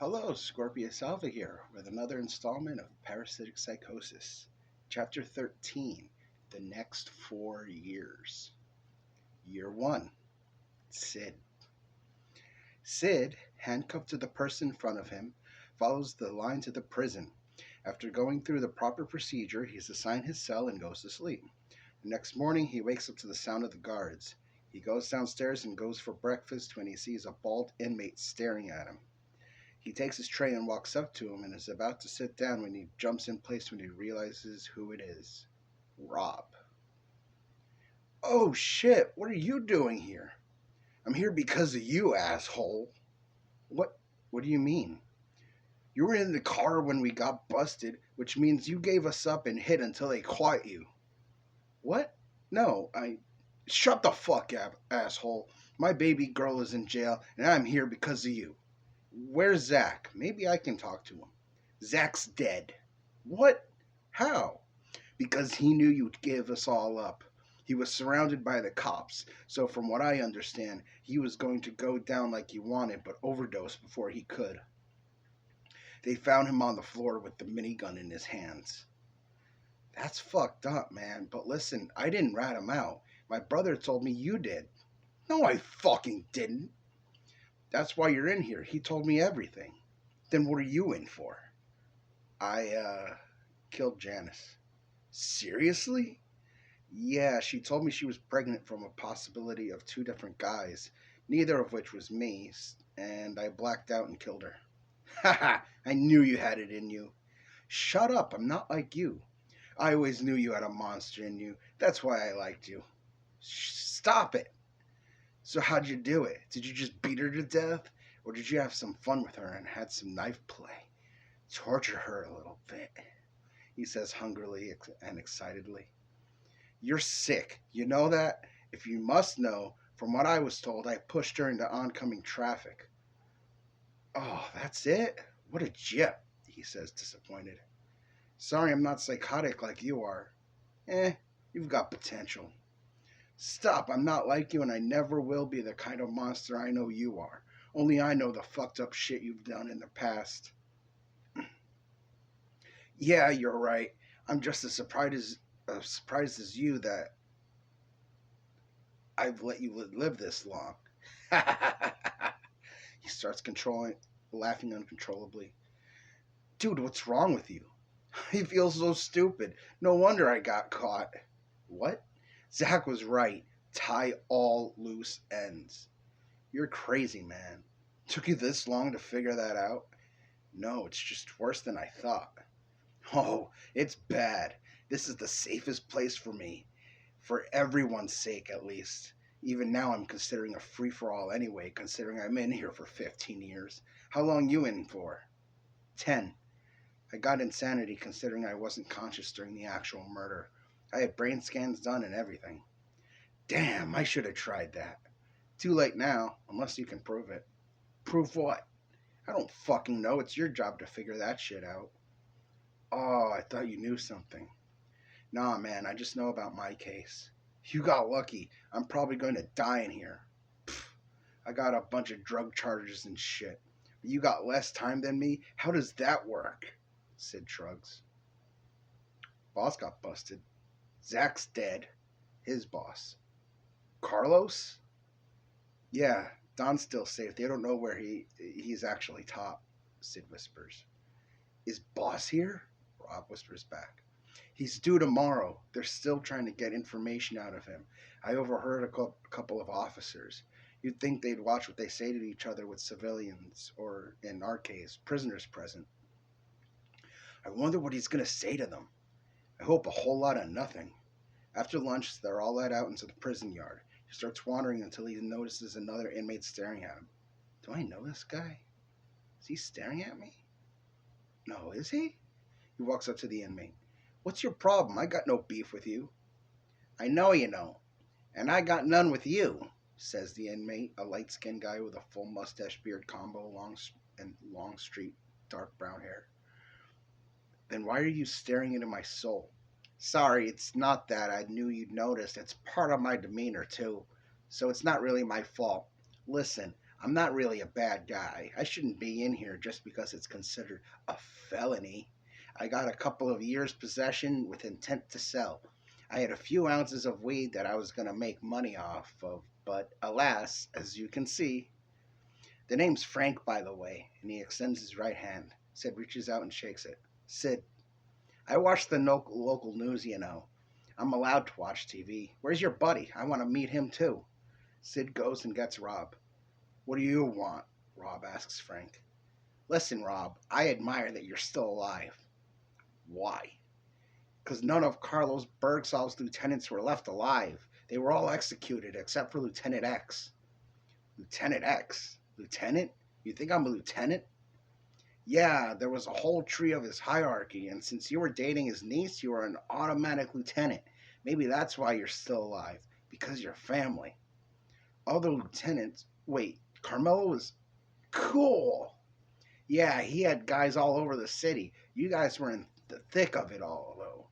Hello, Scorpius Alpha here with another installment of Parasitic Psychosis, Chapter 13 The Next 4 Years. Year 1 Sid. Sid, handcuffed to the person in front of him, follows the line to the prison. After going through the proper procedure, he's assigned his cell and goes to sleep. The next morning, he wakes up to the sound of the guards. He goes downstairs and goes for breakfast when he sees a bald inmate staring at him. He takes his tray and walks up to him and is about to sit down when he jumps in place when he realizes who it is. Rob. Oh shit, what are you doing here? I'm here because of you, asshole. What do you mean? You were in the car when we got busted, which means you gave us up and hid until they caught you. What? No, Shut the fuck up, asshole. My baby girl is in jail and I'm here because of you. Where's Zach? Maybe I can talk to him. Zach's dead. What? How? Because he knew you'd give us all up. He was surrounded by the cops, so from what I understand, he was going to go down like you wanted, but overdose before he could. They found him on the floor with the minigun in his hands. That's fucked up, man. But listen, I didn't rat him out. My brother told me you did. No, I fucking didn't. That's why you're in here. He told me everything. Then what are you in for? I killed Janice. Seriously? Yeah, she told me she was pregnant from a possibility of two different guys, neither of which was me, and I blacked out and killed her. Haha, I knew you had it in you. Shut up, I'm not like you. I always knew you had a monster in you. That's why I liked you. Stop it. So how'd you do it? Did you just beat her to death? Or did you have some fun with her and had some knife play? Torture her a little bit, he says hungrily and excitedly. You're sick. You know that? If you must know, from what I was told, I pushed her into oncoming traffic. Oh, that's it? What a gyp, he says, disappointed. Sorry I'm not psychotic like you are. You've got potential. Stop, I'm not like you and I never will be the kind of monster I know you are. Only I know the fucked up shit you've done in the past. Yeah, you're right. I'm just as surprised as you that I've let you live this long. He starts laughing uncontrollably. Dude, what's wrong with you? He feels so stupid. No wonder I got caught. What? Zach was right. Tie all loose ends. You're crazy, man. Took you this long to figure that out? No, it's just worse than I thought. Oh, it's bad. This is the safest place for me. For everyone's sake, at least. Even now I'm considering a free-for-all anyway, considering I'm in here for 15 years. How long you in for? 10. I got insanity considering I wasn't conscious during the actual murder. I had brain scans done and everything. Damn, I should have tried that. Too late now, unless you can prove it. Prove what? I don't fucking know. It's your job to figure that shit out. Oh, I thought you knew something. Nah, man, I just know about my case. You got lucky. I'm probably going to die in here. Pfft, I got a bunch of drug charges and shit. But you got less time than me? How does that work? Sid shrugs. Boss got busted. Zach's dead. His boss. Carlos? Yeah, Don's still safe. They don't know where he's actually top, Sid whispers. Is Boss here? Rob whispers back. He's due tomorrow. They're still trying to get information out of him. I overheard a couple of officers. You'd think they'd watch what they say to each other with civilians, or, in our case, prisoners present. I wonder what he's going to say to them. I hope a whole lot of nothing. After lunch, they're all let out into the prison yard. He starts wandering until he notices another inmate staring at him. Do I know this guy? Is he staring at me? No, is he? He walks up to the inmate. What's your problem? I got no beef with you. I know you don't. And I got none with you, says the inmate, a light-skinned guy with a full mustache beard combo, long straight dark brown hair. Then why are you staring into my soul? Sorry, it's not that. I knew you'd notice. It's part of my demeanor, too. So it's not really my fault. Listen, I'm not really a bad guy. I shouldn't be in here just because it's considered a felony. I got a couple of years possession with intent to sell. I had a few ounces of weed that I was going to make money off of, but alas, as you can see, the name's Frank, by the way, and he extends his right hand. Sid reaches out and shakes it. Sid, I watch the local news, you know. I'm allowed to watch TV. Where's your buddy? I want to meet him too. Sid goes and gets Rob. What do you want? Rob asks Frank. Listen, Rob, I admire that you're still alive. Why? Because none of Carlos Bergsov's lieutenants were left alive. They were all executed except for Lieutenant X. Lieutenant X? Lieutenant? You think I'm a lieutenant? Yeah, there was a whole tree of his hierarchy, and since you were dating his niece, you were an automatic lieutenant. Maybe that's why you're still alive. Because you're family. Other lieutenants. Wait, Carmelo was cool. Yeah, he had guys all over the city. You guys were in the thick of it all, though.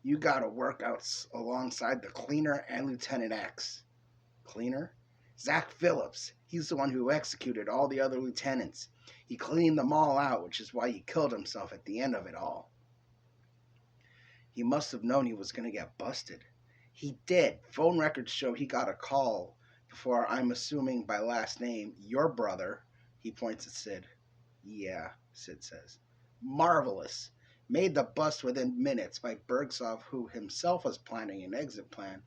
You got to work out alongside the cleaner and Lieutenant X. Cleaner? Zach Phillips. He's the one who executed all the other lieutenants. He cleaned them all out, which is why he killed himself at the end of it all. He must have known he was going to get busted. He did. Phone records show he got a call before, I'm assuming by last name, your brother. He points at Sid. Yeah, Sid says. Marvelous. Made the bust within minutes by Bergsov, who himself was planning an exit plan,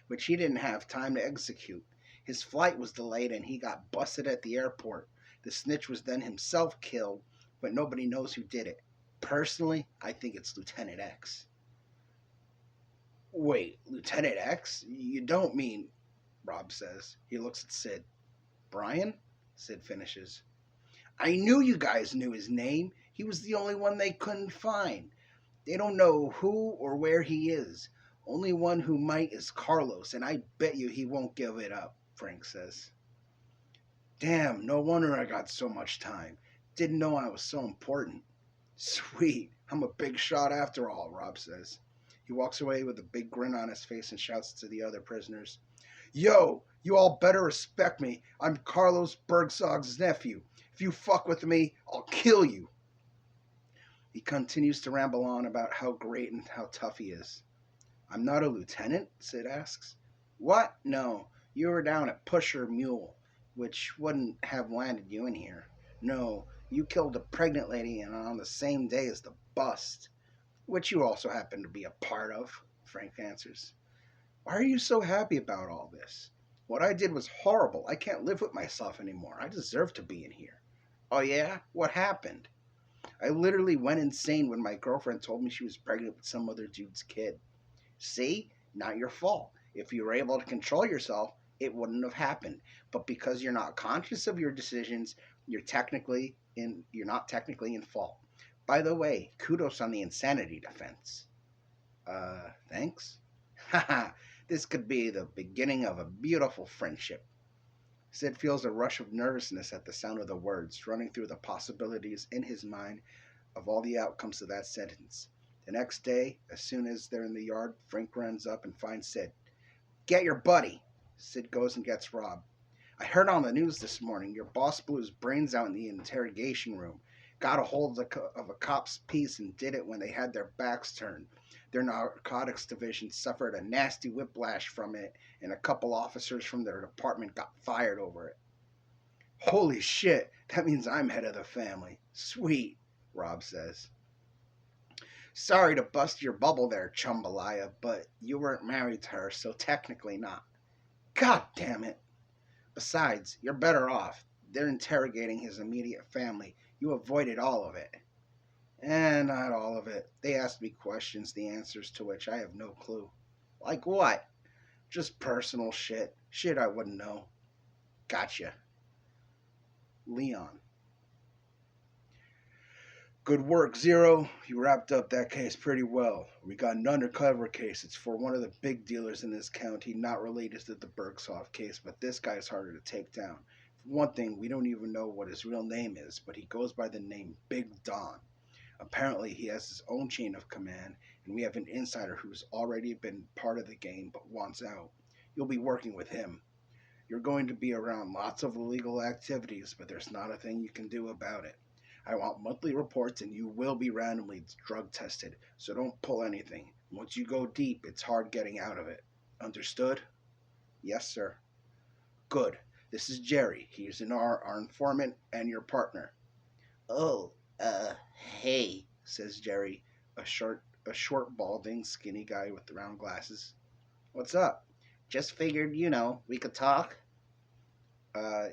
which he didn't have time to execute. His flight was delayed and he got busted at the airport. The snitch was then himself killed, but nobody knows who did it. Personally, I think it's Lieutenant X. Wait, Lieutenant X? You don't mean... Rob says. He looks at Sid. Brian? Sid finishes. I knew you guys knew his name. He was the only one they couldn't find. They don't know who or where he is. Only one who might is Carlos, and I bet you he won't give it up, Frank says. Damn, no wonder I got so much time. Didn't know I was so important. Sweet, I'm a big shot after all, Rob says. He walks away with a big grin on his face and shouts to the other prisoners. Yo, you all better respect me. I'm Carlos Bergsog's nephew. If you fuck with me, I'll kill you. He continues to ramble on about how great and how tough he is. I'm not a lieutenant, Sid asks. What? No, you were down at Pusher Mule, which wouldn't have landed you in here. No, you killed a pregnant lady and on the same day as the bust, which you also happen to be a part of, Frank answers. Why are you so happy about all this? What I did was horrible. I can't live with myself anymore. I deserve to be in here. Oh yeah? What happened? I literally went insane when my girlfriend told me she was pregnant with some other dude's kid. See? Not your fault. If you were able to control yourself, it wouldn't have happened. But because you're not conscious of your decisions, you're not technically in fault. By the way, kudos on the insanity defense. Thanks? Haha, this could be the beginning of a beautiful friendship. Sid feels a rush of nervousness at the sound of the words, running through the possibilities in his mind of all the outcomes of that sentence. The next day, as soon as they're in the yard, Frank runs up and finds Sid. Get your buddy. Sid goes and gets Rob. I heard on the news this morning your boss blew his brains out in the interrogation room. Got a hold of a cop's piece and did it when they had their backs turned. Their narcotics division suffered a nasty whiplash from it, and a couple officers from their department got fired over it. Holy shit, that means I'm head of the family. Sweet, Rob says. Sorry to bust your bubble there, Chumbalaya, but you weren't married to her, so technically not. God damn it. Besides, you're better off. They're interrogating his immediate family. You avoided all of it. And not all of it. They asked me questions, the answers to which I have no clue. Like what? Just personal shit. Shit I wouldn't know. Gotcha. Leon. Good work, Zero. You wrapped up that case pretty well. We got an undercover case. It's for one of the big dealers in this county, not related to the Bergsov case, but this guy's harder to take down. For one thing, we don't even know what his real name is, but he goes by the name Big Don. Apparently, he has his own chain of command, and we have an insider who's already been part of the game but wants out. You'll be working with him. You're going to be around lots of illegal activities, but there's not a thing you can do about it. I want monthly reports, and you will be randomly drug tested, so don't pull anything. Once you go deep, it's hard getting out of it. Understood? Yes, sir. Good. This is Jerry. He's our informant and your partner. Oh, hey, Says Jerry, a short, balding, skinny guy with the round glasses. What's up? just figured, we could talk.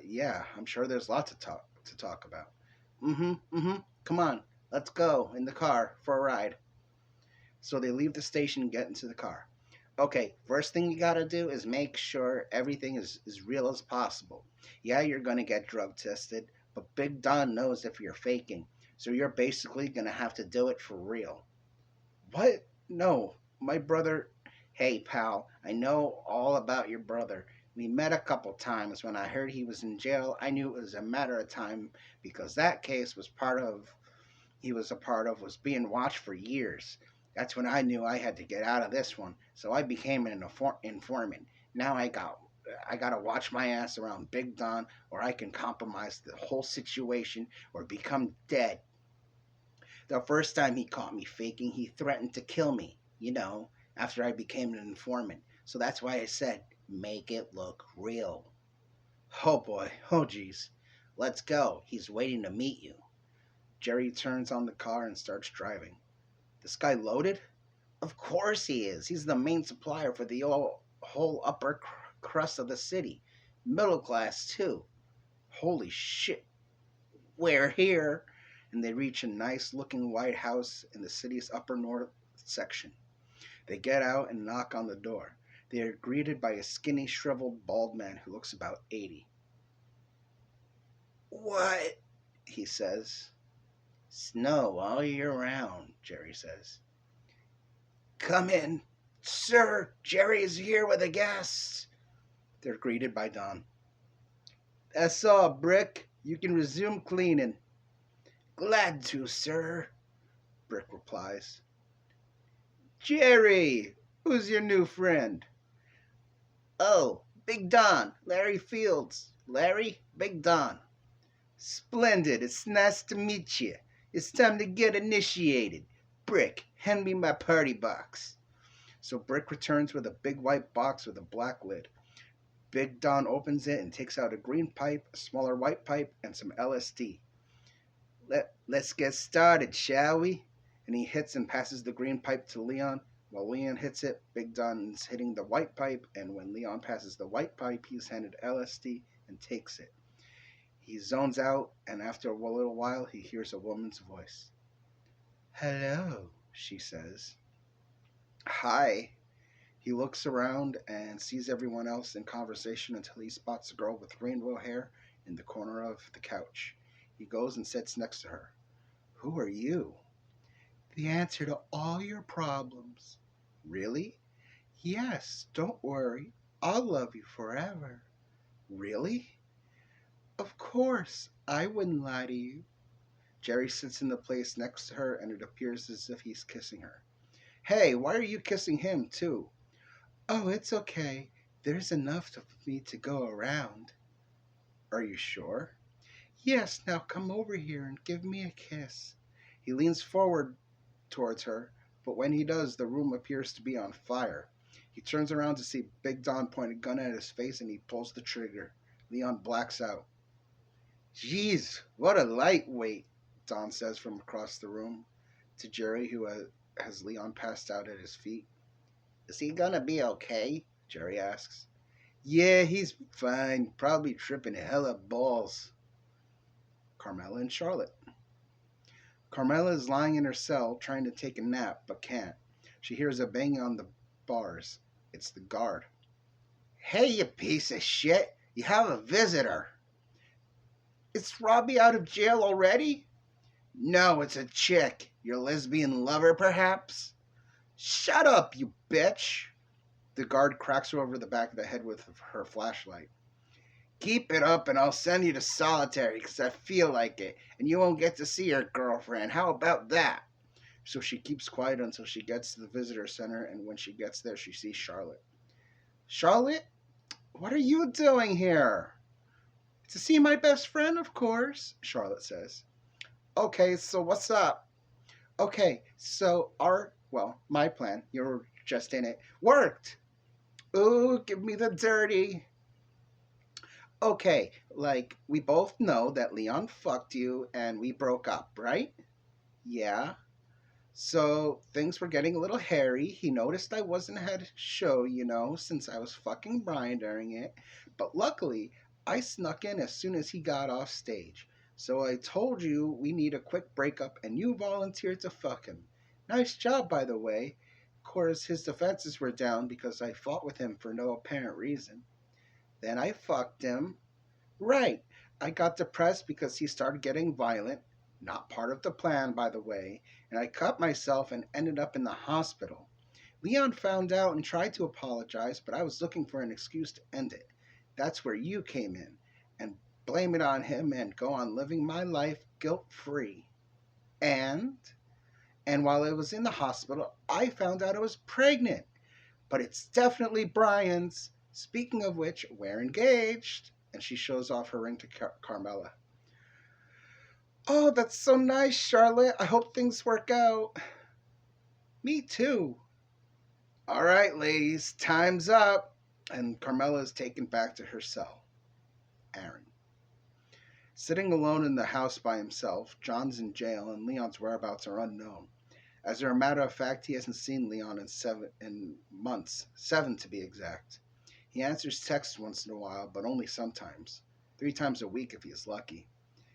Yeah, I'm sure there's lots to talk about. Mm-hmm. Come on, let's go in the car for a ride. So they leave the station and get into the car. Okay, first thing you gotta do is make sure everything is as real as possible. Yeah, you're gonna get drug tested, but Big Don knows if you're faking, so you're basically gonna have to do it for real. What? No, my brother. Hey, pal, I know all about your brother. We met a couple times. When I heard he was in jail, I knew it was a matter of time because that case was part of he was a part of was being watched for years. That's when I knew I had to get out of this one. So I became an informant. Now I got to watch my ass around Big Don or I can compromise the whole situation or become dead. The first time he caught me faking, he threatened to kill me, after I became an informant. So that's why I said, make it look real. Oh boy. Oh jeez. Let's go. He's waiting to meet you. Jerry turns on the car and starts driving. This guy loaded? Of course he is. He's the main supplier for the whole upper crust of the city. Middle class, too. Holy shit. We're here. And they reach a nice looking white house in the city's upper north section. They get out and knock on the door. They are greeted by a skinny, shriveled, bald man who looks about 80. What? He says. Snow all year round, Jerry says. Come in. Sir, Jerry is here with a guest. They're greeted by Don. That's all, Brick. You can resume cleaning. Glad to, sir, Brick replies. Jerry, who's your new friend? Oh, Big Don, Larry Fields. Larry, Big Don. Splendid. It's nice to meet you. It's time to get initiated. Brick, hand me my party box. So Brick returns with a big white box with a black lid. Big Don opens it and takes out a green pipe, a smaller white pipe, and some LSD. Let's get started, shall we? And he hits and passes the green pipe to Leon. While Leon hits it, Big Don's hitting the white pipe, and when Leon passes the white pipe, he's handed LSD and takes it. He zones out, and after a little while, he hears a woman's voice. Hello, she says. Hi. He looks around and sees everyone else in conversation until he spots a girl with rainbow hair in the corner of the couch. He goes and sits next to her. Who are you? The answer to all your problems. Really? Yes, don't worry. I'll love you forever. Really? Of course, I wouldn't lie to you. Jerry sits in the place next to her, and it appears as if he's kissing her. Hey, why are you kissing him, too? Oh, it's okay. There's enough for me to go around. Are you sure? Yes, now come over here and give me a kiss. He leans forward towards her, but when he does, the room appears to be on fire. He turns around to see Big Don point a gun at his face, and he pulls the trigger. Leon blacks out. Jeez, what a lightweight, Don says from across the room to Jerry, who has Leon passed out at his feet. Is he gonna be okay? Jerry asks. Yeah, he's fine. Probably tripping hella balls. Carmela and Charlotte. Carmela is lying in her cell trying to take a nap, but can't. She hears a banging on the bars. It's the guard. Hey, you piece of shit. You have a visitor. Is Robbie out of jail already? No, it's a chick. Your lesbian lover, perhaps? Shut up, you bitch. The guard cracks her over the back of the head with her flashlight. Keep it up and I'll send you to solitary because I feel like it, and you won't get to see your girlfriend. How about that? So she keeps quiet until she gets to the visitor center, and when she gets there, she sees Charlotte. Charlotte? What are you doing here? To see my best friend, of course, Charlotte says. Okay, so what's up? Okay, so my plan, you're just in it, worked. Ooh, give me the dirty. Okay, like, we both know that Leon fucked you and we broke up, right? Yeah. So things were getting a little hairy. He noticed I wasn't at his show, since I was fucking Brian during it. But luckily, I snuck in as soon as he got off stage. So I told you we need a quick breakup, and you volunteered to fuck him. Nice job, by the way. Of course, his defenses were down because I fought with him for no apparent reason. Then I fucked him. Right. I got depressed because he started getting violent. Not part of the plan, by the way. And I cut myself and ended up in the hospital. Leon found out and tried to apologize, but I was looking for an excuse to end it. That's where you came in. And blame it on him and go on living my life guilt free. And? And while I was in the hospital, I found out I was pregnant. But it's definitely Brian's. Speaking of which, we're engaged. And she shows off her ring to Carmela. Oh, that's so nice, Charlotte. I hope things work out. Me too. All right, ladies, time's up. And Carmela is taken back to her cell. Aaron. Sitting alone in the house by himself, John's in jail and Leon's whereabouts are unknown. As a matter of fact, he hasn't seen Leon in months, 7 to be exact. He answers texts once in a while, but only sometimes. 3 times a week if he is lucky.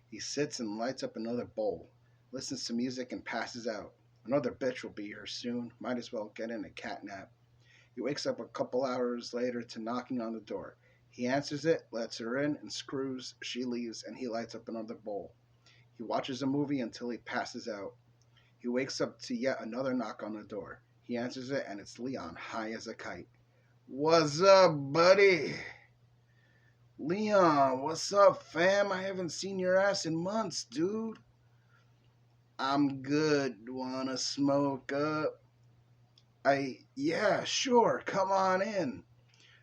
He sits and lights up another bowl, listens to music and passes out. Another bitch will be here soon. Might as well get in a cat nap. He wakes up a couple hours later to knocking on the door. He answers it, lets her in, and screws. She leaves, and he lights up another bowl. He watches a movie until he passes out. He wakes up to yet another knock on the door. He answers it, and it's Leon, high as a kite. What's up, buddy? Leon, what's up, fam? I haven't seen your ass in months, dude. I'm good. Wanna smoke up? Yeah, sure. Come on in.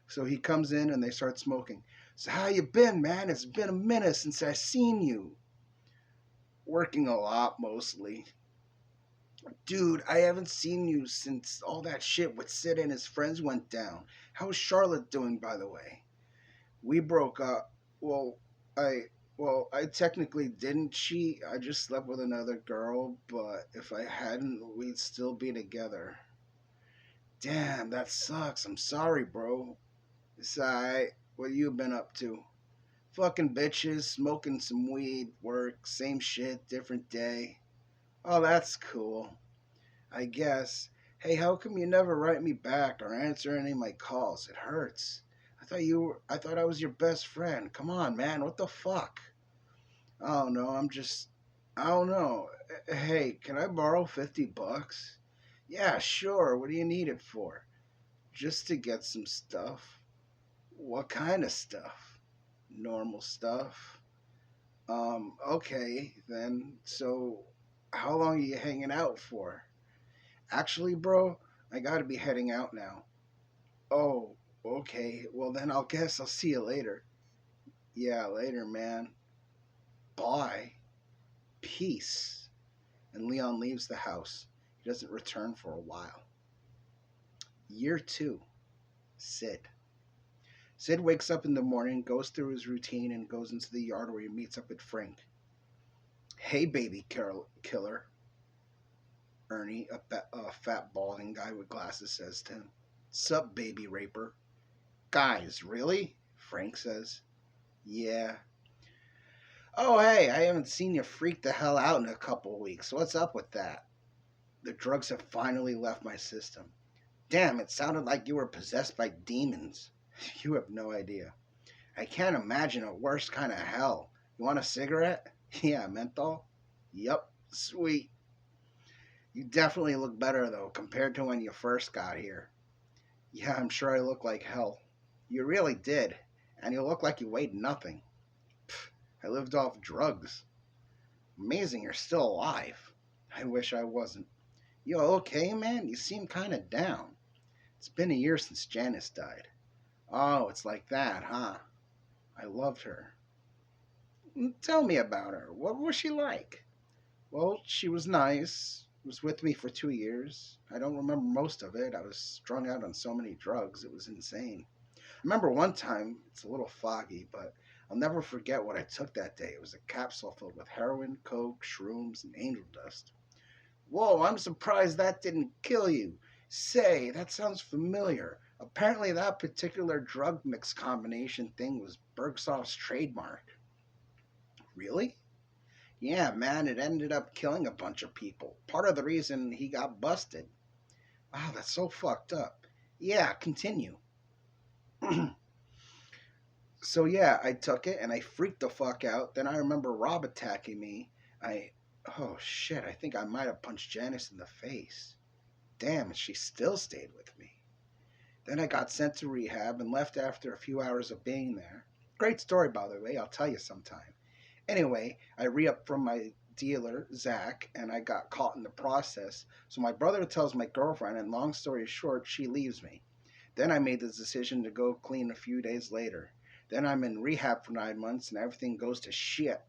So he comes in and they start smoking. So how you been, man? It's been a minute since I seen you. Working a lot, mostly. Dude, I haven't seen you since all that shit with Sid and his friends went down. How's Charlotte doing, by the way? We broke up. Well, I I technically didn't cheat. I just slept with another girl, but if I hadn't, we'd still be together. Damn, that sucks. I'm sorry, bro. It's alright. What you been up to? Fucking bitches, smoking some weed, work, same shit, different day. Oh, that's cool. I guess. Hey, how come you never write me back or answer any of my calls? It hurts. I thought I was your best friend. Come on, man. What the fuck? Oh no, I don't know. Hey, can I borrow $50? Yeah, sure. What do you need it for? Just to get some stuff. What kind of stuff? Normal stuff. Okay, then. So, how long are you hanging out for? Actually, bro, I gotta be heading out now. Oh, okay. Well, then I'll guess I'll see you later. Yeah, later, man. Bye. Peace. And Leon leaves the house. He doesn't return for a while. Year 2. Sid. Sid wakes up in the morning, goes through his routine, and goes into the yard where he meets up with Frank. Hey, baby killer, Ernie, a fat balding guy with glasses, says to him. Sup, baby raper? Guys, really? Frank says. Yeah. Oh, hey, I haven't seen you freak the hell out in a couple weeks. What's up with that? The drugs have finally left my system. Damn, it sounded like you were possessed by demons. You have no idea. I can't imagine a worse kind of hell. You want a cigarette? Yeah, menthol? Yup, sweet. You definitely look better, though, compared to when you first got here. Yeah, I'm sure I look like hell. You really did. And you look like you weighed nothing. Pfft, I lived off drugs. Amazing you're still alive. I wish I wasn't. You okay, man? You seem kind of down. It's been a year since Janice died. Oh, it's like that, huh? I loved her. Tell me about her. What was she like? Well, she was nice. Was with me for 2 years. I don't remember most of it. I was strung out on so many drugs. It was insane. I remember one time, it's a little foggy, but I'll never forget what I took that day. It was a capsule filled with heroin, coke, shrooms, and angel dust. Whoa, I'm surprised that didn't kill you. Say, that sounds familiar. Apparently, that particular drug mix combination thing was Bergsoft's trademark. Really? Yeah, man, it ended up killing a bunch of people. Part of the reason he got busted. Wow, that's so fucked up. Yeah, continue. So yeah, I took it and I freaked the fuck out. Then I remember Rob attacking me. I oh shit, I think I might have punched Janice in the face. Damn, and she still stayed with me. Then I got sent to rehab and left after a few hours of being there. Great story, by the way, I'll tell you sometime. Anyway, I re upped from my dealer, Zach, and I got caught in the process. So my brother tells my girlfriend, and long story short, she leaves me. Then I made the decision to go clean a few days later. Then I'm in rehab for 9 months, and everything goes to shit.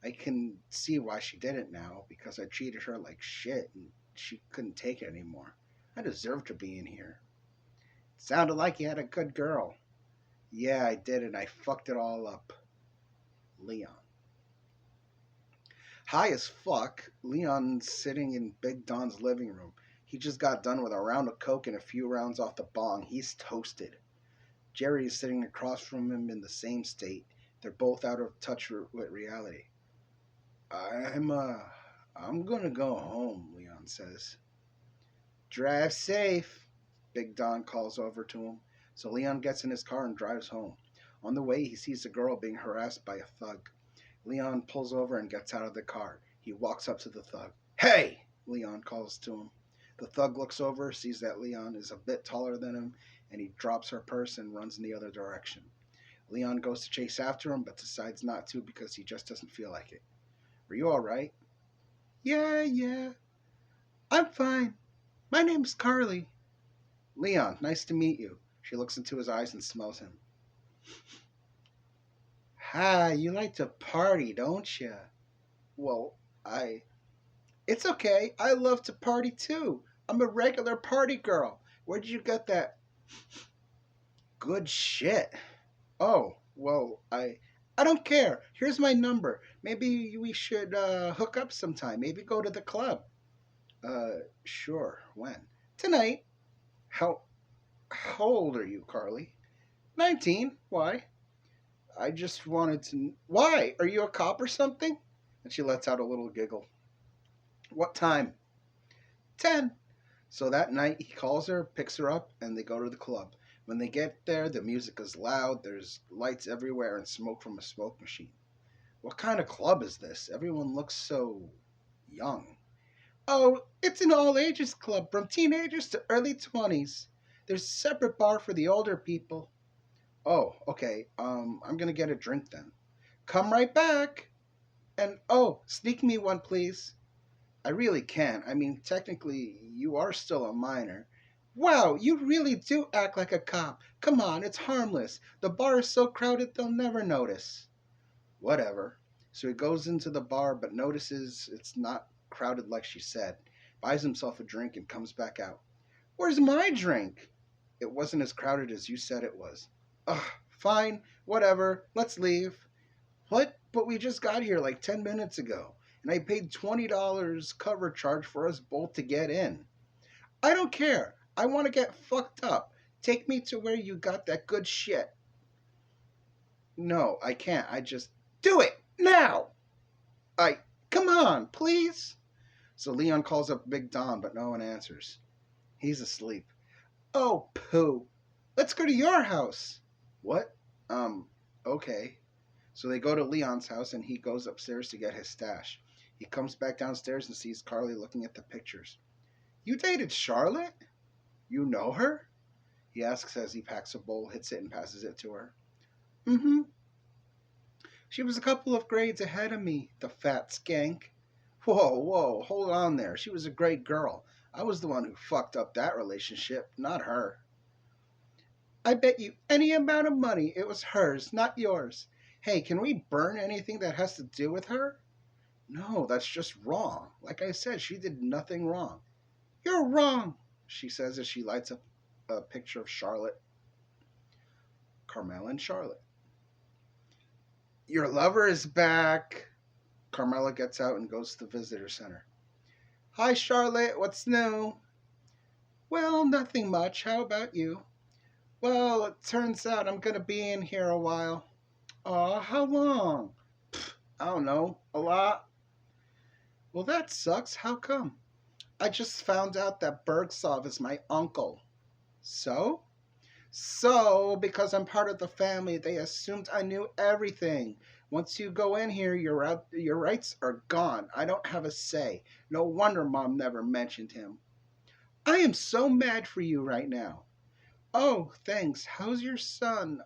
I can see why she did it now, because I treated her like shit, and she couldn't take it anymore. I deserve to be in here. Sounded like you had a good girl. Yeah, I did, and I fucked it all up. Leon. High as fuck, Leon's sitting in Big Don's living room. He just got done with a round of coke and a few rounds off the bong. He's toasted. Jerry is sitting across from him in the same state. They're both out of touch with reality. I'm, uh, I'm gonna go home, Leon says. Drive safe, Big Don calls over to him. So Leon gets in his car and drives home. On the way, he sees a girl being harassed by a thug. Leon pulls over and gets out of the car. He walks up to the thug. Hey! Leon calls to him. The thug looks over, sees that Leon is a bit taller than him, and he drops her purse and runs in the other direction. Leon goes to chase after him, but decides not to because he just doesn't feel like it. Are you alright? Yeah. I'm fine. My name's Carly. Leon, nice to meet you. She looks into his eyes and smells him. Hi, you like to party, don't you? Well, I. It's okay. I love to party too. I'm a regular party girl. Where'd you get that good shit? Oh, well, I don't care. Here's my number. Maybe we should hook up sometime. Maybe go to the club. Sure. When? Tonight. How how old are you, Carly? 19. Why? I just wanted to. Why? Are you a cop or something? And she lets out a little giggle. What time? 10. So that night he calls her, picks her up, and they go to the club. When they get there, the music is loud, there's lights everywhere, and smoke from a smoke machine. What kind of club is this? Everyone looks so young. Oh, it's an all ages club from teenagers to early 20s. There's a separate bar for the older people. Oh, okay. I'm gonna get a drink then. Come right back. And oh, sneak me one, please. I really can't. I mean, technically, you are still a minor. Wow, you really do act like a cop. Come on, it's harmless. The bar is so crowded they'll never notice. Whatever. So he goes into the bar but notices it's not crowded like she said. Buys himself a drink and comes back out. Where's my drink? It wasn't as crowded as you said it was. Ugh, fine, whatever. Let's leave. What? But we just got here like 10 minutes ago, and I paid $20 cover charge for us both to get in. I don't care. I want to get fucked up. Take me to where you got that good shit. No, I can't. I just. Do it! Now! I. Come on, please! So Leon calls up Big Don, but no one answers. He's asleep. Oh, pooh. Let's go to your house. What? Okay. So they go to Leon's house and he goes upstairs to get his stash. He comes back downstairs and sees Carly looking at the pictures. You dated Charlotte? You know her? He asks as he packs a bowl, hits it, and passes it to her. Mm-hmm. She was a couple of grades ahead of me, the fat skank. Whoa, hold on there. She was a great girl. I was the one who fucked up that relationship, not her. I bet you any amount of money it was hers, not yours. Hey, can we burn anything that has to do with her? No, that's just wrong. Like I said, she did nothing wrong. You're wrong. She says as she lights up a picture of Charlotte, Carmela, and Charlotte. Your lover is back. Carmela gets out and goes to the visitor center. Hi, Charlotte. What's new? Well, nothing much. How about you? Well, it turns out I'm going to be in here a while. Aw, how long? I don't know, a lot. Well, that sucks. How come? I just found out that Bergsov is my uncle. So? So, because I'm part of the family, they assumed I knew everything. Once you go in here, your rights are gone. I don't have a say. No wonder Mom never mentioned him. I am so mad for you right now. Oh, thanks. How's your son?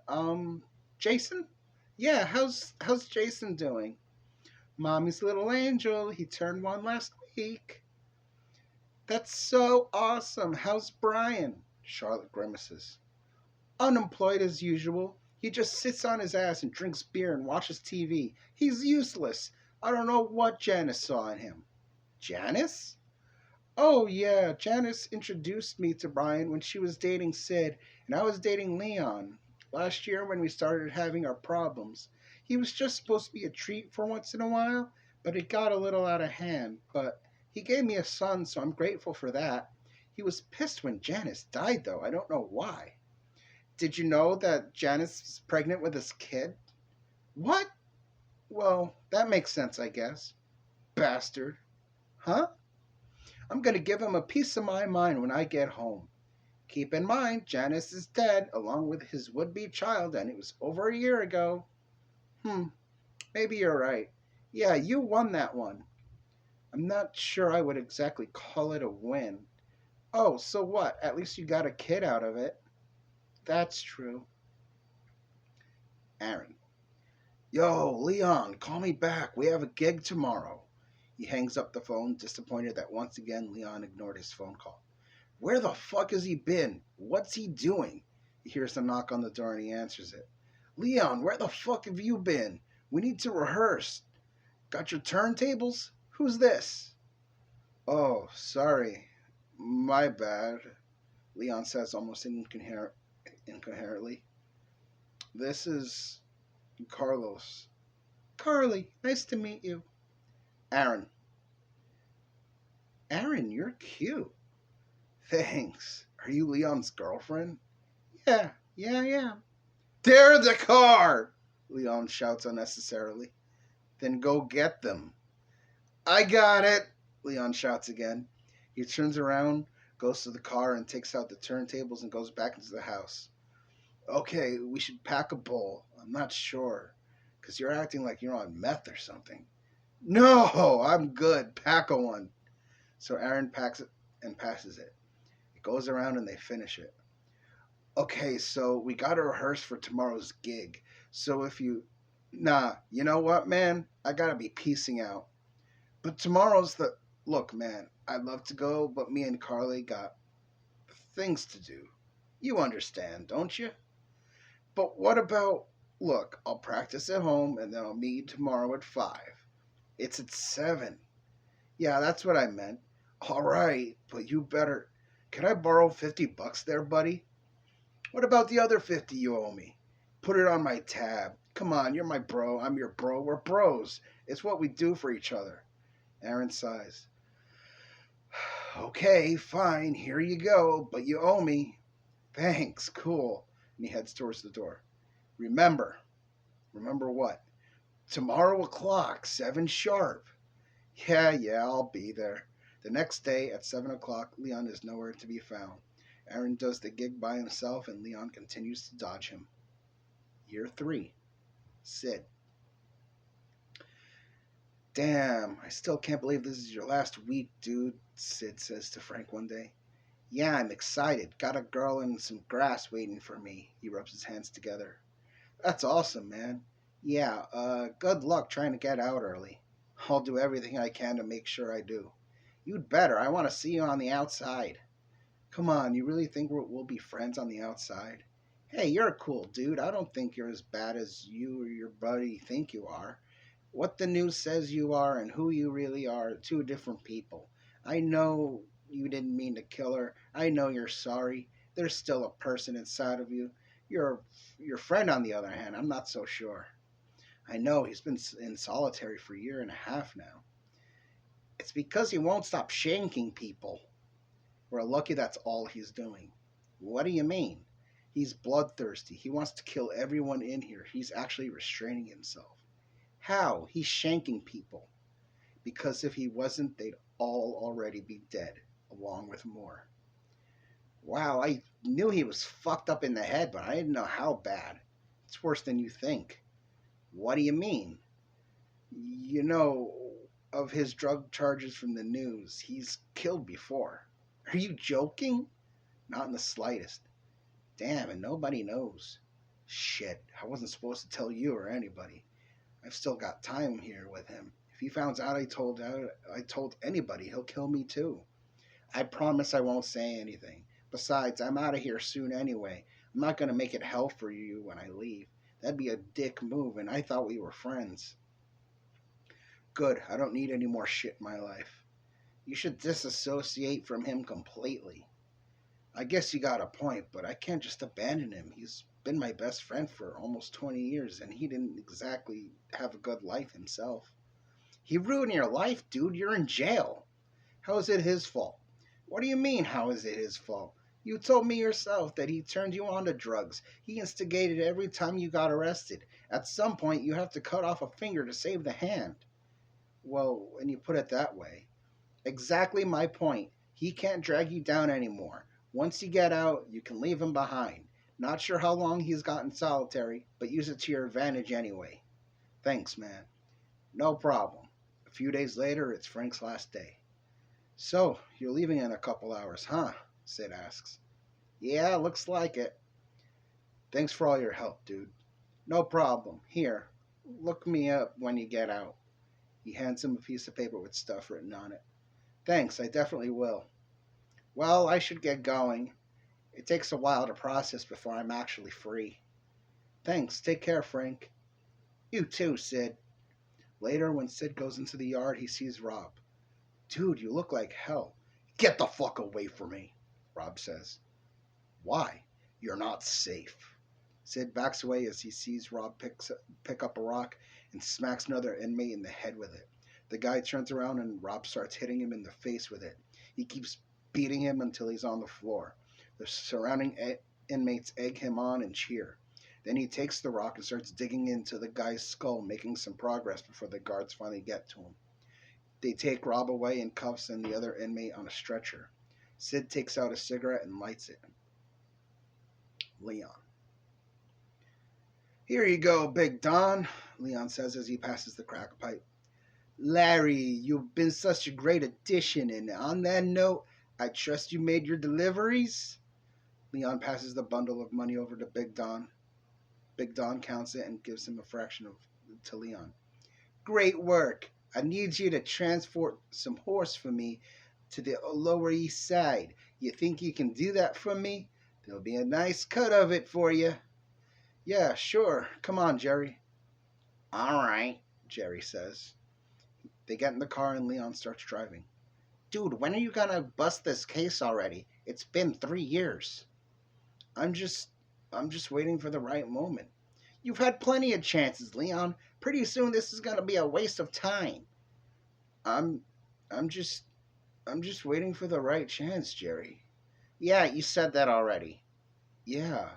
Jason? Yeah, how's Jason doing? Mommy's little angel. He turned one last week. That's so awesome. How's Brian? Charlotte grimaces. Unemployed as usual. He just sits on his ass and drinks beer and watches TV. He's useless. I don't know what Janice saw in him. Janice? Oh, yeah, Janice introduced me to Brian when she was dating Sid, and I was dating Leon. Last year, when we started having our problems, he was just supposed to be a treat for once in a while, but it got a little out of hand. But he gave me a son, so I'm grateful for that. He was pissed when Janice died, though. I don't know why. Did you know that Janice is pregnant with his kid? What? Well, that makes sense, I guess. Bastard. Huh? I'm going to give him a piece of my mind when I get home. Keep in mind, Janice is dead, along with his would-be child, and it was over a year ago. Maybe you're right. Yeah, you won that one. I'm not sure I would exactly call it a win. Oh, so what? At least you got a kid out of it. That's true. Aaron. Yo, Leon, call me back. We have a gig tomorrow. He hangs up the phone, disappointed that once again Leon ignored his phone call. Where the fuck has he been? What's he doing? He hears a knock on the door and he answers it. Leon, where the fuck have you been? We need to rehearse. Got your turntables? Who's this? Oh, sorry. My bad, Leon says almost incoherently. This is Carlos. Carly, nice to meet you. Aaron. Aaron, you're cute. Thanks. Are you Leon's girlfriend? Yeah, I am. They're the car! Leon shouts unnecessarily. Then go get them. I got it! Leon shouts again. He turns around, goes to the car, and takes out the turntables and goes back into the house. Okay, we should pack a bowl. I'm not sure, because you're acting like you're on meth or something. No, I'm good. Pack a one. So Aaron packs it and passes it. It goes around and they finish it. Okay, so we gotta rehearse for tomorrow's gig. So if you... Nah, you know what, man? I gotta be peacing out. But tomorrow's the... Look, man, I'd love to go, but me and Carly got things to do. You understand, don't you? But what about... Look, I'll practice at home and then I'll meet you tomorrow at 5. It's at 7. Yeah, that's what I meant. All right, but you better... Can I borrow $50 there, buddy? What about the other 50 you owe me? Put it on my tab. Come on, you're my bro. I'm your bro. We're bros. It's what we do for each other. Aaron sighs. Okay, fine. Here you go. But you owe me. Thanks. Cool. And he heads towards the door. Remember. Remember what? Tomorrow o'clock, 7 sharp. Yeah, I'll be there. The next day at 7 o'clock, Leon is nowhere to be found. Aaron does the gig by himself and Leon continues to dodge him. Year 3. Sid. Damn, I still can't believe this is your last week, dude, Sid says to Frank one day. Yeah, I'm excited. Got a girl and some grass waiting for me. He rubs his hands together. That's awesome, man. Yeah, good luck trying to get out early. I'll do everything I can to make sure I do. You'd better. I want to see you on the outside. Come on, you really think we'll be friends on the outside? Hey, you're a cool dude. I don't think you're as bad as you or your buddy think you are. What the news says you are and who you really are two different people. I know you didn't mean to kill her. I know you're sorry. There's still a person inside of you. Your friend, on the other hand, I'm not so sure. I know he's been in solitary for a year and a half now. It's because he won't stop shanking people. We're lucky that's all he's doing. What do you mean? He's bloodthirsty. He wants to kill everyone in here. He's actually restraining himself. How? He's shanking people. Because if he wasn't, they'd all already be dead, along with more. Wow, I knew he was fucked up in the head, but I didn't know how bad. It's worse than you think. What do you mean? You know, of his drug charges from the news, he's killed before. Are you joking? Not in the slightest. Damn, and nobody knows. Shit, I wasn't supposed to tell you or anybody. I've still got time here with him. If he finds out I told anybody, he'll kill me too. I promise I won't say anything. Besides, I'm out of here soon anyway. I'm not going to make it hell for you when I leave. That'd be a dick move, and I thought we were friends. Good, I don't need any more shit in my life. You should disassociate from him completely. I guess you got a point, but I can't just abandon him. He's been my best friend for almost 20 years, and he didn't exactly have a good life himself. He ruined your life, dude. You're in jail. How is it his fault? What do you mean, how is it his fault? You told me yourself that he turned you on to drugs. He instigated every time you got arrested. At some point, you have to cut off a finger to save the hand. Well, when you put it that way. Exactly my point. He can't drag you down anymore. Once you get out, you can leave him behind. Not sure how long he's got in solitary, but use it to your advantage anyway. Thanks, man. No problem. A few days later, it's Frank's last day. So, you're leaving in a couple hours, huh? Sid asks. Yeah, looks like it. Thanks for all your help, dude. No problem. Here, look me up when you get out. He hands him a piece of paper with stuff written on it. Thanks, I definitely will. Well, I should get going. It takes a while to process before I'm actually free. Thanks, take care, Frank. You too, Sid. Later, when Sid goes into the yard, he sees Rob. Dude, you look like hell. Get the fuck away from me, Rob says. Why? You're not safe. Sid backs away as he sees Rob pick up a rock and smacks another inmate in the head with it. The guy turns around and Rob starts hitting him in the face with it. He keeps beating him until he's on the floor. The surrounding inmates egg him on and cheer. Then he takes the rock and starts digging into the guy's skull, making some progress before the guards finally get to him. They take Rob away in cuffs and the other inmate on a stretcher. Sid takes out a cigarette and lights it. Leon. Here you go, Big Don, Leon says as he passes the crack pipe. Larry, you've been such a great addition, and on that note, I trust you made your deliveries? Leon passes the bundle of money over to Big Don. Big Don counts it and gives him a fraction to Leon. Great work. I need you to transport some horse for me to the Lower East Side. You think you can do that for me? There'll be a nice cut of it for you. Yeah, sure. Come on, Jerry. All right, Jerry says. They get in the car and Leon starts driving. Dude, when are you gonna bust this case already? It's been 3 years. I'm just waiting for the right moment. You've had plenty of chances, Leon. Pretty soon this is gonna be a waste of time. I'm I'm just I'm just waiting for the right chance, Jerry. Yeah, you said that already. Yeah.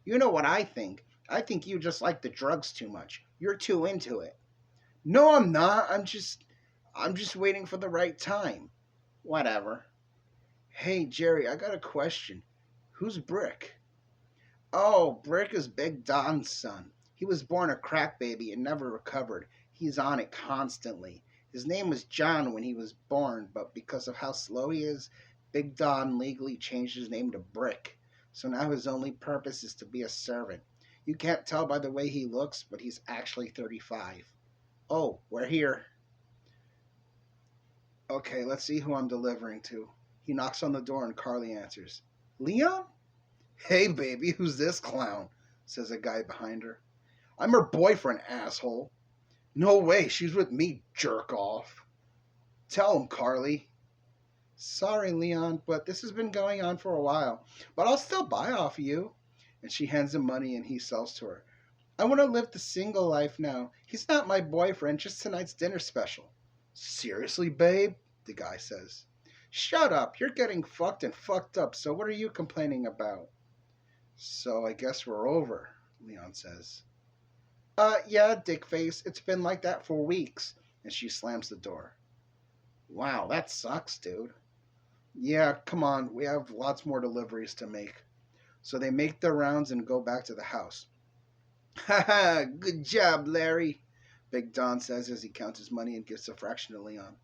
You know what I think? I think you just like the drugs too much. You're too into it. No, I'm not. I'm just waiting for the right time. Whatever. Hey, Jerry, I got a question. Who's Brick? Oh, Brick is Big Don's son. He was born a crack baby and never recovered. He's on it constantly. His name was John when he was born, but because of how slow he is, Big Don legally changed his name to Brick. So now his only purpose is to be a servant. You can't tell by the way he looks, but he's actually 35. Oh, we're here. Okay, let's see who I'm delivering to. He knocks on the door and Carly answers. Leon? Hey, baby, who's this clown? Says a guy behind her. I'm her boyfriend, asshole. No way, she's with me, jerk off. Tell him, Carly. Sorry, Leon, but this has been going on for a while. But I'll still buy off you. And she hands him money and he sells to her. I want to live the single life now. He's not my boyfriend, just tonight's dinner special. Seriously, babe? The guy says. Shut up. You're getting fucked and fucked up, so what are you complaining about? So I guess we're over, Leon says. Yeah, dickface. It's been like that for weeks. And she slams the door. Wow, that sucks, dude. Yeah, come on. We have lots more deliveries to make. So they make their rounds and go back to the house. Ha ha, good job, Larry, Big Don says as he counts his money and gives a fraction to Leon.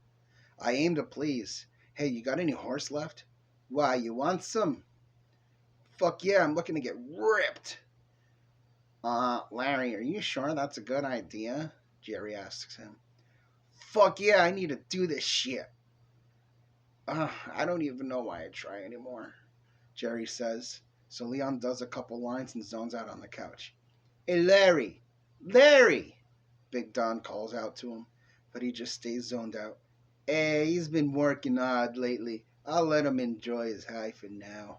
I aim to please. Hey, you got any horse left? Why, you want some? Fuck yeah, I'm looking to get ripped. Larry, are you sure that's a good idea? Jerry asks him. Fuck yeah, I need to do this shit. I don't even know why I try anymore, Jerry says. So Leon does a couple lines and zones out on the couch. Hey, Larry! Larry! Big Don calls out to him, but he just stays zoned out. Hey, he's been working hard lately. I'll let him enjoy his high for now.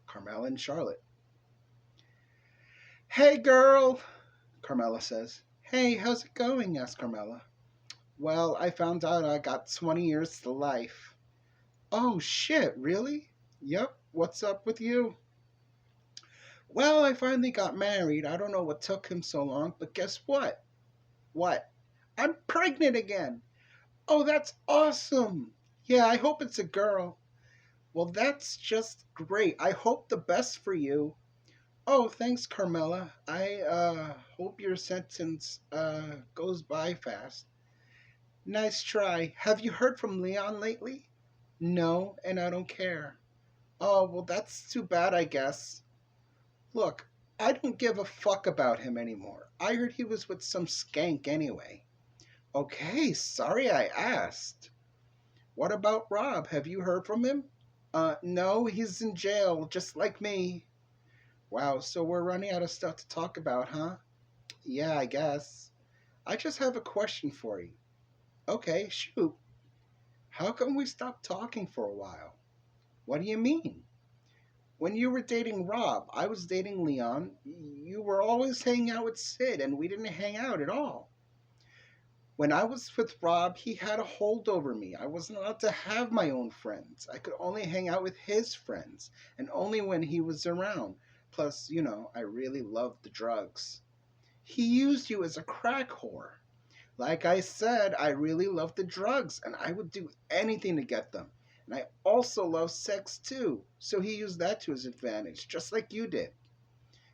Carmela and Charlotte. Hey, girl, Carmela says. Hey, how's it going? Asks Carmela. Well, I found out I got 20 years to life. Oh, shit, really? Yep, what's up with you? Well, I finally got married. I don't know what took him so long, but guess what? What? I'm pregnant again. Oh, that's awesome. Yeah, I hope it's a girl. Well, that's just great. I hope the best for you. Oh, thanks, Carmela. I hope your sentence goes by fast. Nice try. Have you heard from Leon lately? No, and I don't care. Oh, well, that's too bad, I guess. Look, I don't give a fuck about him anymore. I heard he was with some skank anyway. Okay, sorry I asked. What about Rob? Have you heard from him? No, he's in jail, just like me. Wow, so we're running out of stuff to talk about, huh? Yeah, I guess. I just have a question for you. Okay, shoot. How come we stopped talking for a while? What do you mean? When you were dating Rob, I was dating Leon. You were always hanging out with Sid, and we didn't hang out at all. When I was with Rob, he had a hold over me. I wasn't allowed to have my own friends. I could only hang out with his friends, and only when he was around. Plus, I really loved the drugs. He used you as a crack whore. Like I said, I really love the drugs, and I would do anything to get them. And I also love sex too, so he used that to his advantage, just like you did.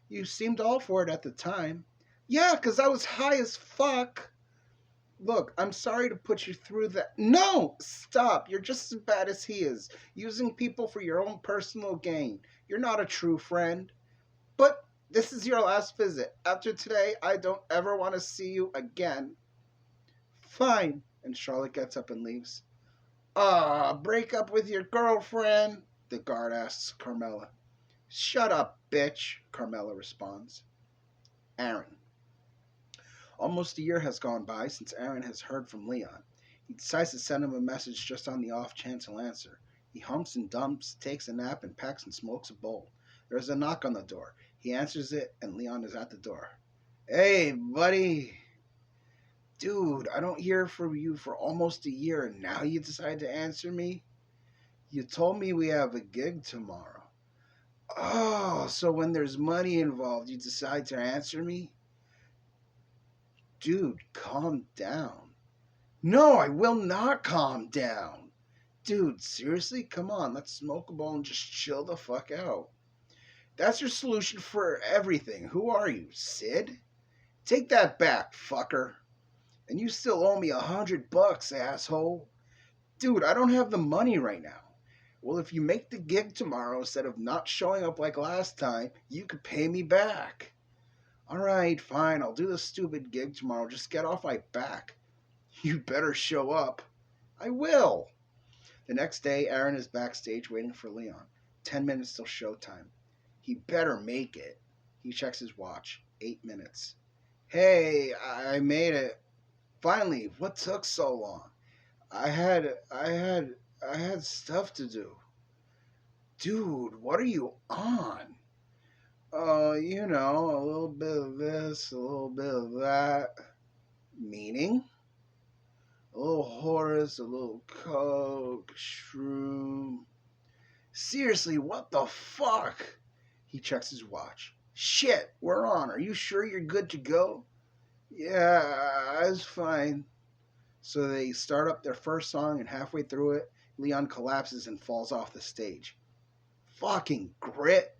You seemed all for it at the time. Yeah, 'cause I was high as fuck. Look, I'm sorry to put you through that. No! Stop! You're just as bad as he is, using people for your own personal gain. You're not a true friend. But this is your last visit. After today, I don't ever want to see you again. Fine. And Charlotte gets up and leaves. Break up with your girlfriend? The guard asks Carmela. Shut up, bitch, Carmela responds. Aaron. Almost a year has gone by since Aaron has heard from Leon. He decides to send him a message just on the off chance he'll answer. He humps and dumps, takes a nap, and packs and smokes a bowl. There is a knock on the door. He answers it, and Leon is at the door. Hey, buddy. Dude, I don't hear from you for almost a year, and now you decide to answer me? You told me we have a gig tomorrow. Oh, so when there's money involved, you decide to answer me? Dude, calm down. No, I will not calm down. Dude, seriously? Come on, let's smoke a bowl and just chill the fuck out. That's your solution for everything. Who are you, Sid? Take that back, fucker. And you still owe me $100, asshole. Dude, I don't have the money right now. Well, if you make the gig tomorrow instead of not showing up like last time, you could pay me back. All right, fine, I'll do the stupid gig tomorrow. Just get off my back. You better show up. I will. The next day, Aaron is backstage waiting for Leon. 10 minutes till showtime. He better make it. He checks his watch. 8 minutes. Hey, I made it. Finally, what took so long? I had, I had, I had stuff to do. Dude, what are you on? A little bit of this, a little bit of that. Meaning? A little Horace, a little Coke, shroom. Seriously, what the fuck? He checks his watch. Shit, we're on. Are you sure you're good to go? Yeah, it's fine. So they start up their first song, and halfway through it, Leon collapses and falls off the stage. Fucking grit,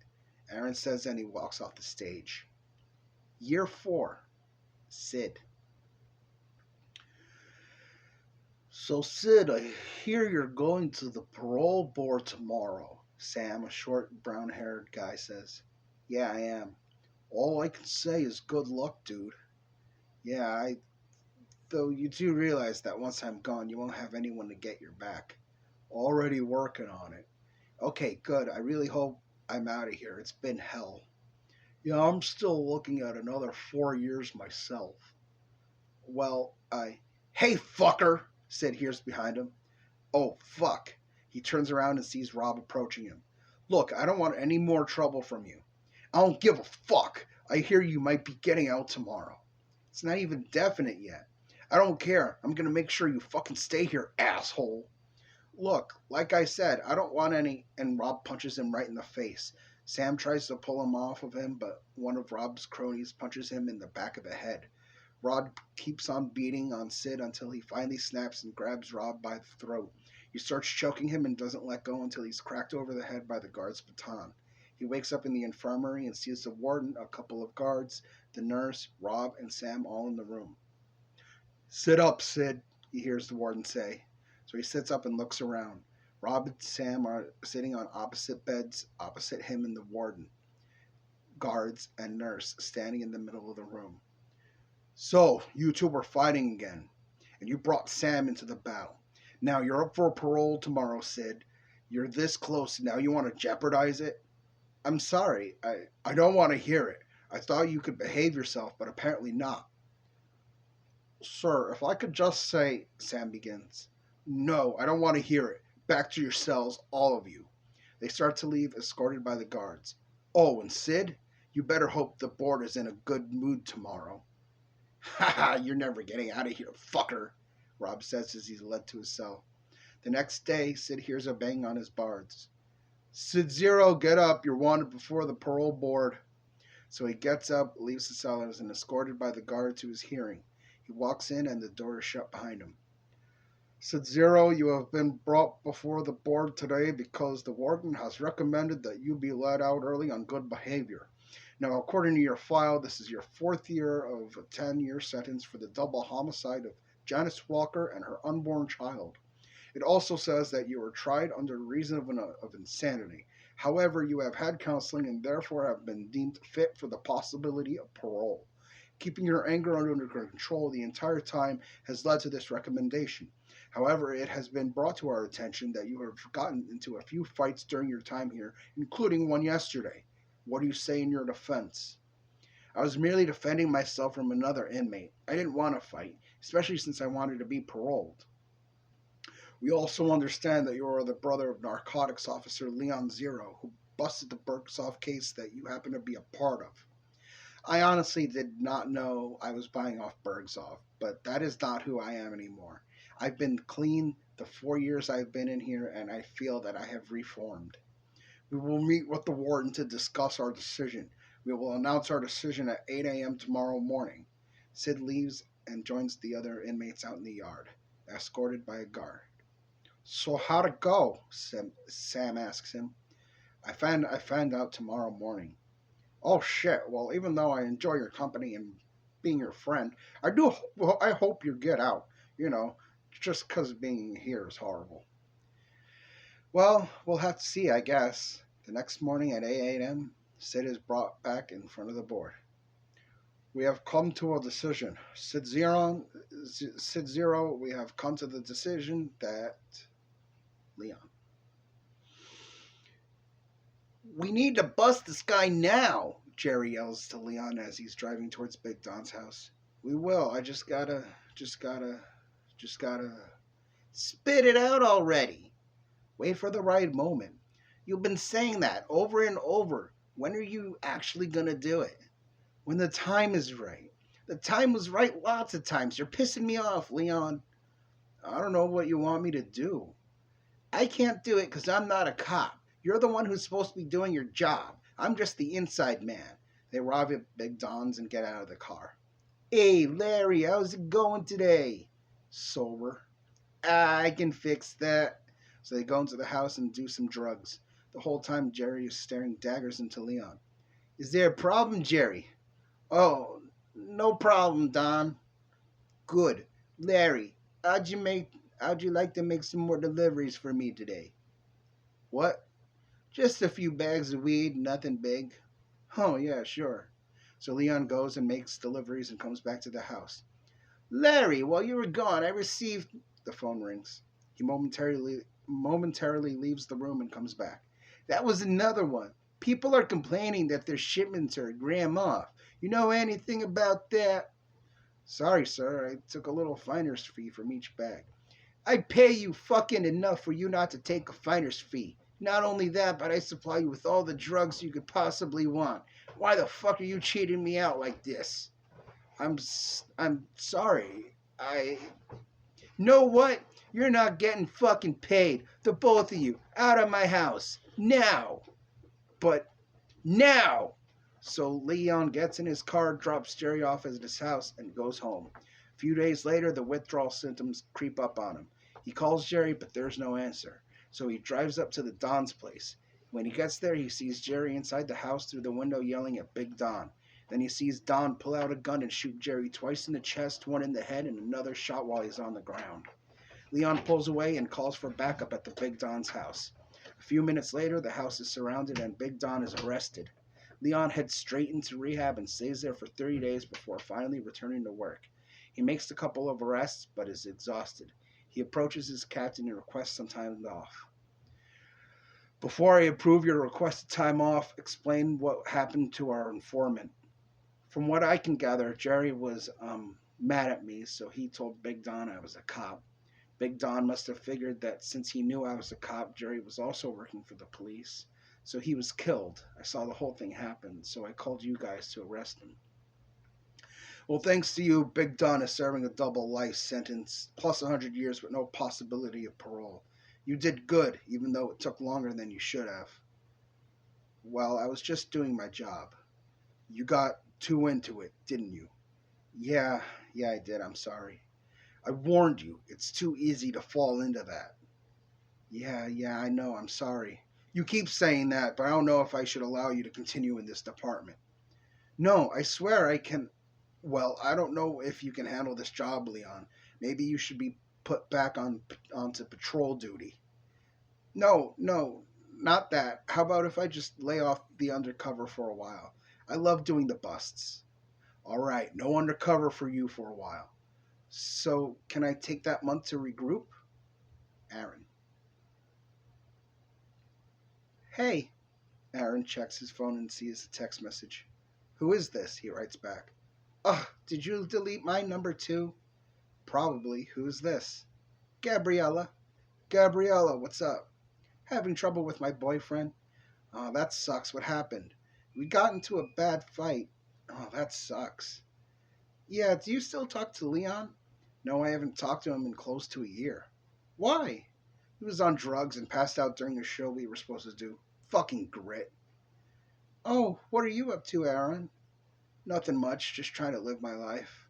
Aaron says, and he walks off the stage. Year 4, Sid. So, Sid, I hear you're going to the parole board tomorrow, Sam, a short, brown haired guy, says. Yeah, I am. All I can say is good luck, dude. Yeah, though you do realize that once I'm gone, you won't have anyone to get your back. Already working on it. Okay, good. I really hope I'm out of here. It's been hell. Yeah, I'm still looking at another 4 years myself. Well, Hey, fucker! Sid hears behind him. Oh, fuck. He turns around and sees Rob approaching him. Look, I don't want any more trouble from you. I don't give a fuck. I hear you might be getting out tomorrow. It's not even definite yet. I don't care. I'm gonna make sure you fucking stay here, asshole. Look, like I said, I don't want any. And Rob punches him right in the face. Sam tries to pull him off of him, but one of Rob's cronies punches him in the back of the head. Rod keeps on beating on Sid until he finally snaps and grabs Rob by the throat. He starts choking him and doesn't let go until he's cracked over the head by the guard's baton. He wakes up in the infirmary and sees the warden, a couple of guards, the nurse, Rob, and Sam all in the room. Sit up, Sid, he hears the warden say. So he sits up and looks around. Rob and Sam are sitting on opposite beds, opposite him and the warden, guards, and nurse standing in the middle of the room. So, you two were fighting again, and you brought Sam into the battle. Now you're up for parole tomorrow, Sid. You're this close, and now you want to jeopardize it? I'm sorry. I don't want to hear it. I thought you could behave yourself, but apparently not. Sir, if I could just say, Sam begins. No, I don't want to hear it. Back to your cells, all of you. They start to leave, escorted by the guards. Oh, and Sid, you better hope the board is in a good mood tomorrow. Ha ha, you're never getting out of here, fucker, Rob says as he's led to his cell. The next day, Sid hears a bang on his bars. Sid Zero, get up, you're wanted before the parole board. So he gets up, leaves the cellars, and escorted by the guard to his hearing. He walks in and the door is shut behind him. Sid Zero, you have been brought before the board today because the warden has recommended that you be let out early on good behavior. Now, according to your file, this is your 4th year of a 10-year sentence for the double homicide of Janice Walker and her unborn child. It also says that you were tried under reason of insanity. However, you have had counseling and therefore have been deemed fit for the possibility of parole. Keeping your anger under control the entire time has led to this recommendation. However, it has been brought to our attention that you have gotten into a few fights during your time here, including one yesterday. What do you say in your defense? I was merely defending myself from another inmate. I didn't want to fight, especially since I wanted to be paroled. We also understand that you are the brother of narcotics officer Leon Zero, who busted the Bergsoff case that you happen to be a part of. I honestly did not know I was buying off Bergsoff, but that is not who I am anymore. I've been clean the 4 years I've been in here, and I feel that I have reformed. We will meet with the warden to discuss our decision. We will announce our decision at 8 a.m. tomorrow morning. Sid leaves and joins the other inmates out in the yard, escorted by a guard. So how'd it go? Sam asks him. I find out tomorrow morning. Oh shit, well even though I enjoy your company and being your friend, I hope you get out, just 'cause being here is horrible. Well, we'll have to see, I guess. The next morning at 8 a.m., Sid is brought back in front of the board. We have come to a decision. Sid Zero, we have come to the decision that... Leon. We need to bust this guy now, Jerry yells to Leon as he's driving towards Big Don's house. We will. I just gotta. Spit it out already. Wait for the right moment. You've been saying that over and over. When are you actually gonna do it? When the time is right. The time was right lots of times. You're pissing me off, Leon. I don't know what you want me to do. I can't do it because I'm not a cop. You're the one who's supposed to be doing your job. I'm just the inside man. They arrive at Big Don's and get out of the car. Hey, Larry, how's it going today? Sober. I can fix that. So they go into the house and do some drugs. The whole time, Jerry is staring daggers into Leon. Is there a problem, Jerry? Oh, no problem, Don. Good. Larry, how'd you like to make some more deliveries for me today? What? Just a few bags of weed, nothing big. Oh, yeah, sure. So Leon goes and makes deliveries and comes back to the house. Larry, while you were gone, I received. The phone rings. He momentarily leaves the room and comes back. That was another one. People are complaining that their shipments are a gram off. You know anything about that? Sorry, sir. I took a little finder's fee from each bag. I pay you fucking enough for you not to take a finder's fee. Not only that, but I supply you with all the drugs you could possibly want. Why the fuck are you cheating me out like this? I'm sorry. Know what? You're not getting fucking paid. The both of you. Out of my house. Now. But now. So Leon gets in his car, drops Jerry off at his house, and goes home. A few days later, the withdrawal symptoms creep up on him. He calls Jerry, but there's no answer. So he drives up to the Don's place. When he gets there, he sees Jerry inside the house through the window yelling at Big Don. Then he sees Don pull out a gun and shoot Jerry twice in the chest, one in the head, and another shot while he's on the ground. Leon pulls away and calls for backup at the Big Don's house. A few minutes later, the house is surrounded and Big Don is arrested. Leon heads straight into rehab and stays there for 30 days before finally returning to work. He makes a couple of arrests, but is exhausted. He approaches his captain and requests some time off. Before I approve your requested time off, explain what happened to our informant. From what I can gather, Jerry was mad at me, so he told Big Don I was a cop. Big Don must have figured that since he knew I was a cop, Jerry was also working for the police. So he was killed. I saw the whole thing happen, so I called you guys to arrest him. Well, thanks to you, Big Don is serving a double life sentence, plus 100 years with no possibility of parole. You did good, even though it took longer than you should have. Well, I was just doing my job. You got too into it, didn't you? Yeah, I did. I'm sorry. I warned you. It's too easy to fall into that. Yeah, I know. I'm sorry. You keep saying that, but I don't know if I should allow you to continue in this department. No, I swear I can. Well, I don't know if you can handle this job, Leon. Maybe you should be put back onto patrol duty. No, not that. How about if I just lay off the undercover for a while? I love doing the busts. All right, no undercover for you for a while. So, can I take that month to regroup? Aaron. Hey. Aaron checks his phone and sees a text message. Who is this? He writes back. Ugh, did you delete my number too? Probably. Who's this? Gabriella. Gabriella, what's up? Having trouble with my boyfriend? Oh, that sucks. What happened? We got into a bad fight. Oh, that sucks. Yeah, do you still talk to Leon? No, I haven't talked to him in close to a year. Why? He was on drugs and passed out during a show we were supposed to do. Fucking grit. Oh, what are you up to, Aaron? Nothing much, just trying to live my life.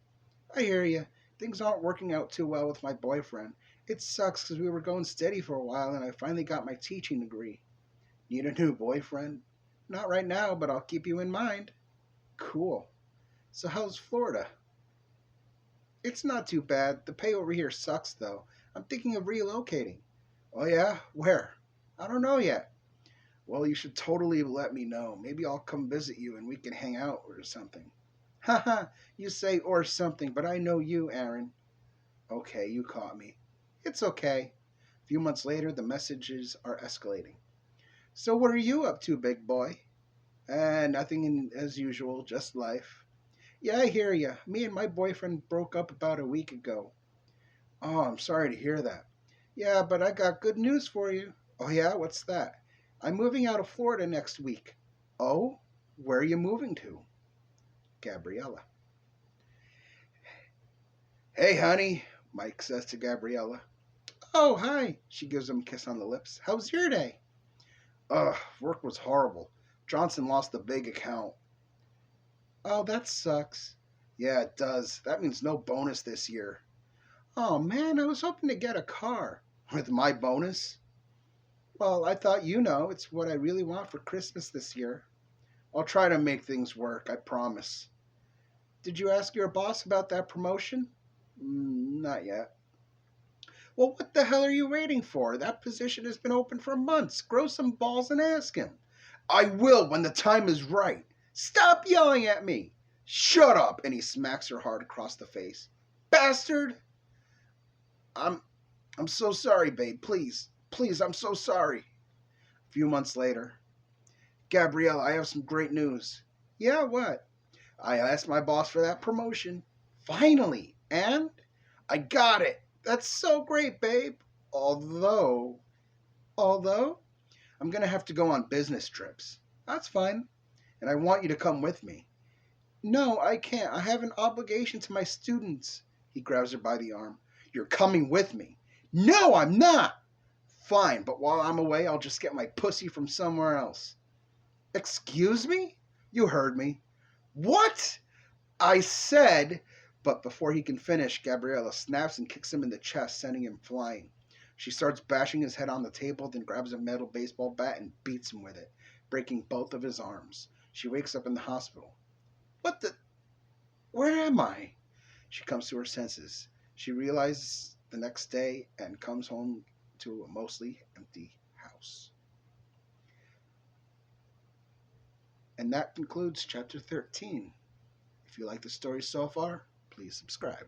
I hear you. Things aren't working out too well with my boyfriend. It sucks because we were going steady for a while and I finally got my teaching degree. Need a new boyfriend? Not right now, but I'll keep you in mind. Cool. So how's Florida? It's not too bad. The pay over here sucks, though. I'm thinking of relocating. Oh, yeah? Where? I don't know yet. Well, you should totally let me know. Maybe I'll come visit you and we can hang out or something. Haha, you say or something, but I know you, Aaron. Okay, you caught me. It's okay. A few months later, the messages are escalating. So what are you up to, big boy? Nothing as usual, just life. Yeah, I hear ya. Me and my boyfriend broke up about a week ago. Oh, I'm sorry to hear that. Yeah, but I got good news for you. Oh, yeah? What's that? I'm moving out of Florida next week. Oh? Where are you moving to? Gabriella. Hey, honey, Mike says to Gabriella. Oh, hi. She gives him a kiss on the lips. How's your day? Ugh, work was horrible. Johnson lost the big account. Oh, that sucks. Yeah, it does. That means no bonus this year. Oh, man, I was hoping to get a car. With my bonus? Well, I thought it's what I really want for Christmas this year. I'll try to make things work, I promise. Did you ask your boss about that promotion? Not yet. Well, what the hell are you waiting for? That position has been open for months. Grow some balls and ask him. I will when the time is right. Stop yelling at me. Shut up. And he smacks her hard across the face. Bastard. I'm I'm so sorry, babe. Please. Please, I'm so sorry. A few months later. Gabrielle, I have some great news. Yeah, what? I asked my boss for that promotion. Finally. And I got it. That's so great, babe. Although, although, I'm going to have to go on business trips. That's fine. And I want you to come with me. No, I can't. I have an obligation to my students. He grabs her by the arm. You're coming with me. No, I'm not. Fine, but while I'm away, I'll just get my pussy from somewhere else. Excuse me? You heard me. What? I said. But before he can finish, Gabriella snaps and kicks him in the chest, sending him flying. She starts bashing his head on the table, then grabs a metal baseball bat and beats him with it, breaking both of his arms. She wakes up in the hospital. What the? Where am I? She comes to her senses. She realizes the next day and comes home to a mostly empty house. And that concludes chapter 13. If you like the story so far, please subscribe.